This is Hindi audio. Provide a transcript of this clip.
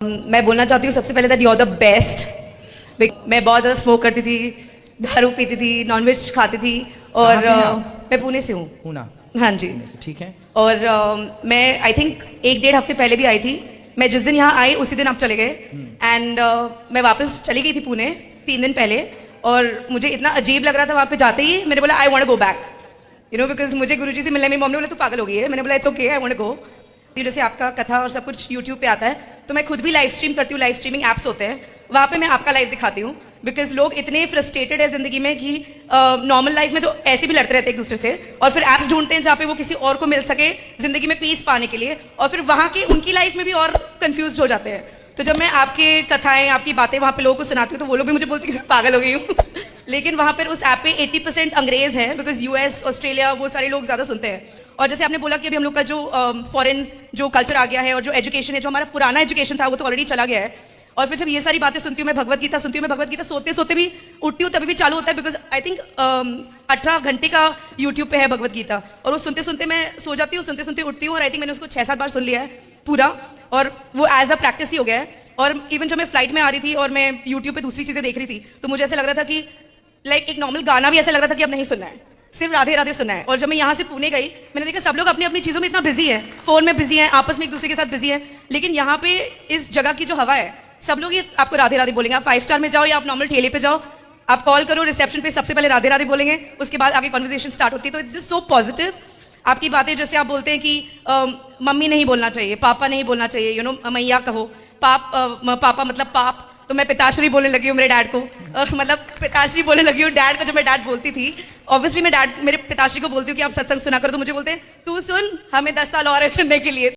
मैं बोलना चाहती हूँ सबसे पहले that you are the best. मैं बहुत ज़्यादा स्मोक करती थी, दारू पीती थी, नॉनवेज खाती थी और कहाँ से हैं आप? मैं पुणे से हूँ। पूना हाँ जी। ठीक है। और मैं आई थिंक 1-1.5 हफ्ते पहले भी आई थी। मैं जिस दिन यहाँ आई उसी दिन आप चले गए एंड मैं वापस चली गई थी पुणे 3 दिन पहले। और मुझे इतना अजीब लग रहा था वहाँ पे जाते ही, मैंने बोला I want to go back, you know, because मुझे गुरुजी से मिलने, मेरी मम्मी ने बोला तू पागल हो गई है। मैंने बोला it's okay, I want to go. जैसे आपका कथा और सब कुछ यूट्यूब पे आता है तो मैं खुद भी लाइव स्ट्रीम करती हूँ। लाइव स्ट्रीमिंग ऐप्स होते हैं, वहाँ पे मैं आपका लाइव दिखाती हूँ बिकॉज लोग इतने फ्रस्ट्रेटेड है जिंदगी में कि नॉर्मल लाइफ में तो ऐसे भी लड़ते रहते हैं एक दूसरे से, और फिर ऐप्स ढूंढते हैं जहाँ पे वो किसी और को मिल सके जिंदगी में पीस पाने के लिए, और फिर वहाँ के उनकी लाइफ में भी और कंफ्यूज हो जाते हैं। तो जब मैं आपके कथाएं, आपकी बातें वहाँ पे लोगों को सुनाती हूँ तो वो लोग भी मुझे बोलते हैं कि पागल हो गई हूँ लेकिन वहाँ पर उस ऐप पे 80% अंग्रेज हैं बिकॉज यूएस, ऑस्ट्रेलिया, वो सारे लोग ज़्यादा सुनते हैं। और जैसे आपने बोला कि अभी हम लोग का जो फॉरेन जो कल्चर आ गया है और जो एजुकेशन है, जो हमारा पुराना एजुकेशन था वो तो ऑलरेडी चला गया है। और फिर जब ये सारी बातें सुनती हूँ, मैं भगवत गीता सुनती हूँ, मैं भगवत गीता सोते सोते भी उठती हूँ तभी भी चालू होता है बिकॉज आई थिंक 18 घंटे का यूट्यूब पे है भगवत गीता, और वो सुनते सुनते मैं सो जाती हूँ, सुनते सुनते उठती हूँ। और आई थिंक मैंने उसको 6-7 बार सुन लिया है पूरा, और वो एज अ प्रैक्टिस ही हो गया है। और इवन जब मैं फ्लाइट में आ रही थी और मैं यूट्यूब पे दूसरी चीज़ें देख रही थी तो मुझे ऐसा लग रहा था कि लाइक एक नॉर्मल गाना भी ऐसा लग रहा था कि अब नहीं सुनना है, सिर्फ राधे राधे सुनना है। और जब मैं यहाँ से पुणे गई, मैंने देखा सब लोग अपनी अपनी चीज़ों में इतना बिजी है, फोन में बिजी है, आपस में एक दूसरे के साथ बिजी है, लेकिन यहाँ पे इस जगह की जो हवा है, सब लोग ये आपको राधे राधे बोलेंगे। आप 5 स्टार में जाओ या आप नॉर्मल ठेले पे जाओ, आप कॉल करो रिसेप्शन पे, सबसे पहले राधे राधे बोलेंगे, उसके बाद आगे कॉन्वर्सेशन स्टार्ट होती है। तो इट्स जस्ट सो पॉजिटिव। आपकी बातें जैसे आप बोलते हैं कि मम्मी नहीं बोलना चाहिए, पापा नहीं बोलना चाहिए, यू नो, मैया कहो, पापा मतलब पाप, तो मैं पिताश्री बोलने लगी हूँ मेरे डैड को, मतलब पिताश्री बोलने लगी हूँ डैड को। जब मैं डैड बोलती थी, ऑब्वियसली मैं डैड मेरे पिताश्री को बोलती हूँ कि आप सत्संग सुना करो, तो मुझे बोलते हैं तू सुन, हमें 10 साल और है सुनने के लिए।